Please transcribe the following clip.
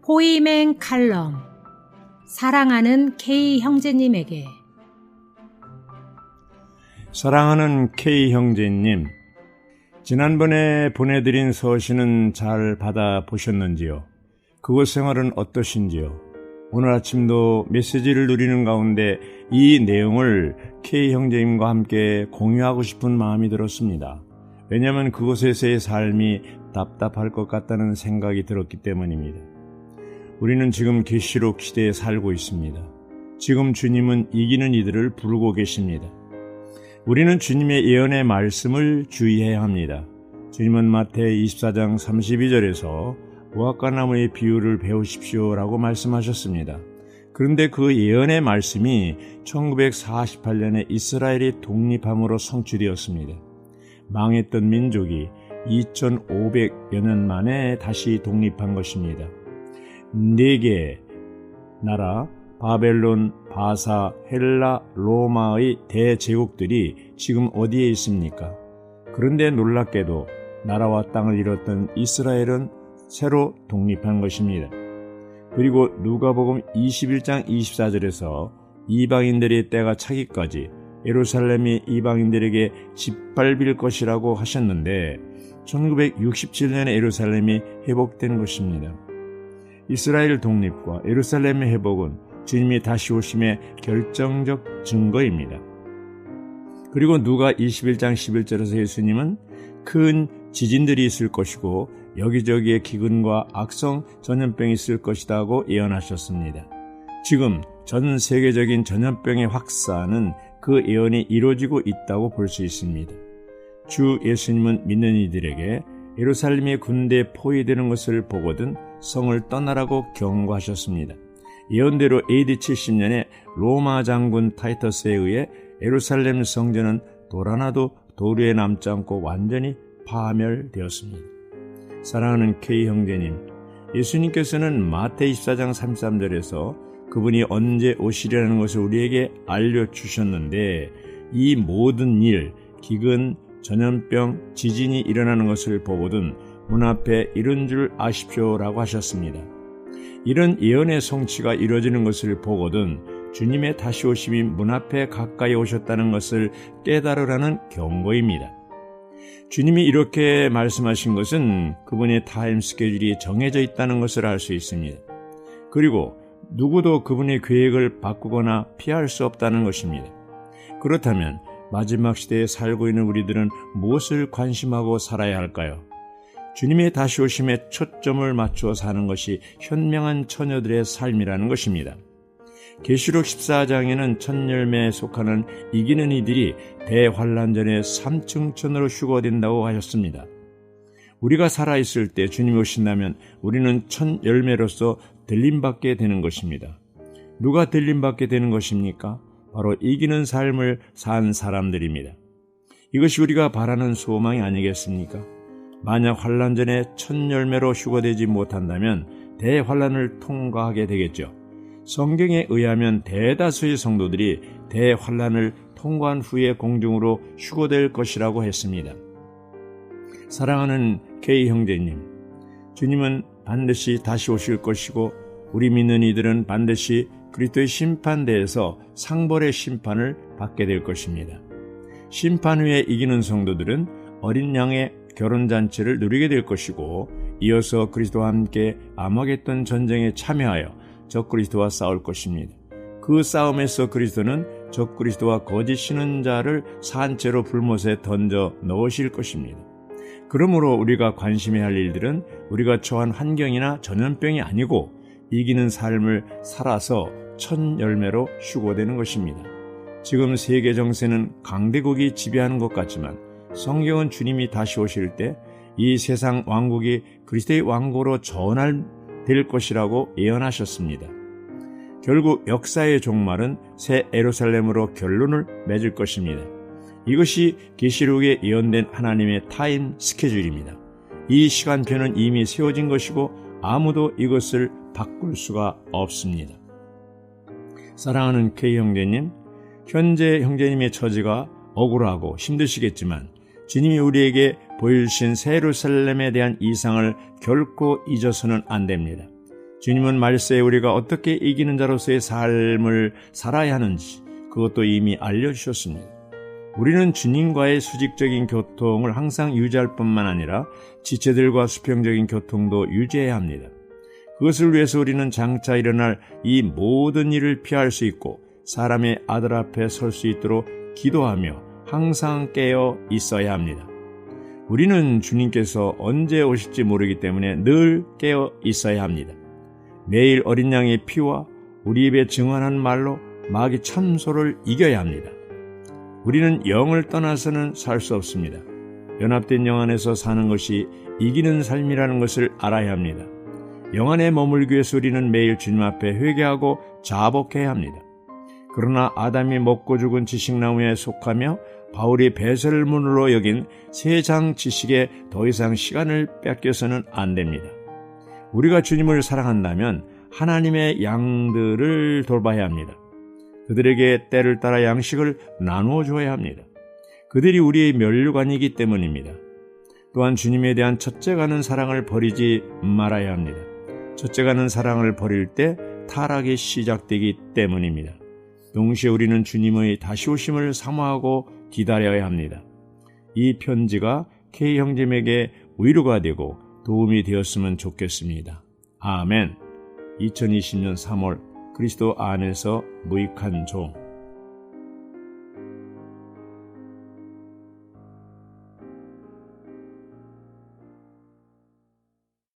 포이맹 칼럼 사랑하는 K 형제님에게. 사랑하는 K 형제님, 지난번에 보내드린 서신은 잘 받아보셨는지요? 그곳 생활은 어떠신지요? 오늘 아침도 메시지를 누리는 가운데 이 내용을 K 형제님과 함께 공유하고 싶은 마음이 들었습니다. 왜냐하면 그곳에서의 삶이 답답할 것 같다는 생각이 들었기 때문입니다. 우리는 지금 계시록 시대에 살고 있습니다. 지금 주님은 이기는 이들을 부르고 계십니다. 우리는 주님의 예언의 말씀을 주의해야 합니다. 주님은 마태의 24장 32절에서 무화과 나무의 비유를 배우십시오라고 말씀하셨습니다. 그런데 그 예언의 말씀이 1948년에 이스라엘이 독립함으로 성취되었습니다. 망했던 민족이 2500여 년 만에 다시 독립한 것입니다. 4개의 나라, 바벨론, 바사, 헬라, 로마의 대제국들이 지금 어디에 있습니까? 그런데 놀랍게도 나라와 땅을 잃었던 이스라엘은 새로 독립한 것입니다. 그리고 누가복음 21장 24절에서 이방인들의 때가 차기까지 예루살렘이 이방인들에게 짓밟힐 것이라고 하셨는데 1967년에 예루살렘이 회복된 것입니다. 이스라엘 독립과 예루살렘의 회복은 주님이 다시 오심의 결정적 증거입니다. 그리고 누가 21장 11절에서 예수님은 큰 지진들이 있을 것이고 여기저기에 기근과 악성 전염병이 있을 것이라고 예언하셨습니다. 지금 전 세계적인 전염병의 확산은 그 예언이 이루어지고 있다고 볼 수 있습니다. 주 예수님은 믿는 이들에게 예루살렘의 군대에 포위되는 것을 보거든 성을 떠나라고 경고하셨습니다. 예언대로 AD 70년에 로마 장군 타이터스에 의해 예루살렘 성전은 돌 하나도 도루에 남지 않고 완전히 파멸되었습니다. 사랑하는 K 형제님, 예수님께서는 마태 24장 33절에서 그분이 언제 오시려는 것을 우리에게 알려주셨는데 이 모든 일, 기근, 전염병, 지진이 일어나는 것을 보거든 문 앞에 이른 줄 아십시오라고 하셨습니다. 이런 예언의 성취가 이루어지는 것을 보거든 주님의 다시 오심이 문 앞에 가까이 오셨다는 것을 깨달으라는 경고입니다. 주님이 이렇게 말씀하신 것은 그분의 타임 스케줄이 정해져 있다는 것을 알 수 있습니다. 그리고 누구도 그분의 계획을 바꾸거나 피할 수 없다는 것입니다. 그렇다면 마지막 시대에 살고 있는 우리들은 무엇을 관심하고 살아야 할까요? 주님의 다시 오심에 초점을 맞추어 사는 것이 현명한 처녀들의 삶이라는 것입니다. 계시록 14장에는 첫 열매에 속하는 이기는 이들이 대환란 전에 3층천으로 휴거된다고 하셨습니다. 우리가 살아있을 때 주님이 오신다면 우리는 첫 열매로서 들림받게 되는 것입니다. 누가 들림받게 되는 것입니까? 바로 이기는 삶을 산 사람들입니다. 이것이 우리가 바라는 소망이 아니겠습니까? 만약 환란 전에 첫 열매로 휴거되지 못한다면 대환란을 통과하게 되겠죠. 성경에 의하면 대다수의 성도들이 대환란을 통과한 후에 공중으로 휴거될 것이라고 했습니다. 사랑하는 K 형제님, 주님은 반드시 다시 오실 것이고 우리 믿는 이들은 반드시 그리스도의 심판대에서 상벌의 심판을 받게 될 것입니다. 심판 후에 이기는 성도들은 어린 양의 결혼잔치를 누리게 될 것이고 이어서 그리스도와 함께 아마겟돈 전쟁에 참여하여 적그리스도와 싸울 것입니다. 그 싸움에서 그리스도는 적그리스도와 거짓 신앙자를 산채로 불못에 던져 넣으실 것입니다. 그러므로 우리가 관심해야 할 일들은 우리가 처한 환경이나 전염병이 아니고 이기는 삶을 살아서 첫 열매로 휴거되는 것입니다. 지금 세계 정세는 강대국이 지배하는 것 같지만 성경은 주님이 다시 오실 때 이 세상 왕국이 그리스도의 왕국으로 전환될 것이라고 예언하셨습니다. 결국 역사의 종말은 새 예루살렘으로 결론을 맺을 것입니다. 이것이 계시록에 예언된 하나님의 타임 스케줄입니다. 이 시간표는 이미 세워진 것이고 아무도 이것을 바꿀 수가 없습니다. 사랑하는 K 형제님, 현재 형제님의 처지가 억울하고 힘드시겠지만 주님이 우리에게 보여주신 새 예루살렘에 대한 이상을 결코 잊어서는 안 됩니다. 주님은 말세에 우리가 어떻게 이기는 자로서의 삶을 살아야 하는지 그것도 이미 알려주셨습니다. 우리는 주님과의 수직적인 교통을 항상 유지할 뿐만 아니라 지체들과 수평적인 교통도 유지해야 합니다. 그것을 위해서 우리는 장차 일어날 이 모든 일을 피할 수 있고 사람의 아들 앞에 설 수 있도록 기도하며 항상 깨어 있어야 합니다. 우리는 주님께서 언제 오실지 모르기 때문에 늘 깨어 있어야 합니다. 매일 어린 양의 피와 우리 입에 증언한 말로 마귀 참소를 이겨야 합니다. 우리는 영을 떠나서는 살 수 없습니다. 연합된 영 안에서 사는 것이 이기는 삶이라는 것을 알아야 합니다. 영 안에 머물기 위해서 우리는 매일 주님 앞에 회개하고 자복해야 합니다. 그러나 아담이 먹고 죽은 지식나무에 속하며 바울이 배설물로 여긴 세상 지식에 더 이상 시간을 뺏겨서는 안 됩니다. 우리가 주님을 사랑한다면 하나님의 양들을 돌봐야 합니다. 그들에게 때를 따라 양식을 나누어 줘야 합니다. 그들이 우리의 면류관이기 때문입니다. 또한 주님에 대한 첫째가는 사랑을 버리지 말아야 합니다. 첫째가는 사랑을 버릴 때 타락이 시작되기 때문입니다. 동시에 우리는 주님의 다시 오심을 사모하고 기다려야 합니다. 이 편지가 K 형제에게 위로가 되고 도움이 되었으면 좋겠습니다. 아멘. 2020년 3월 그리스도 안에서 무익한 종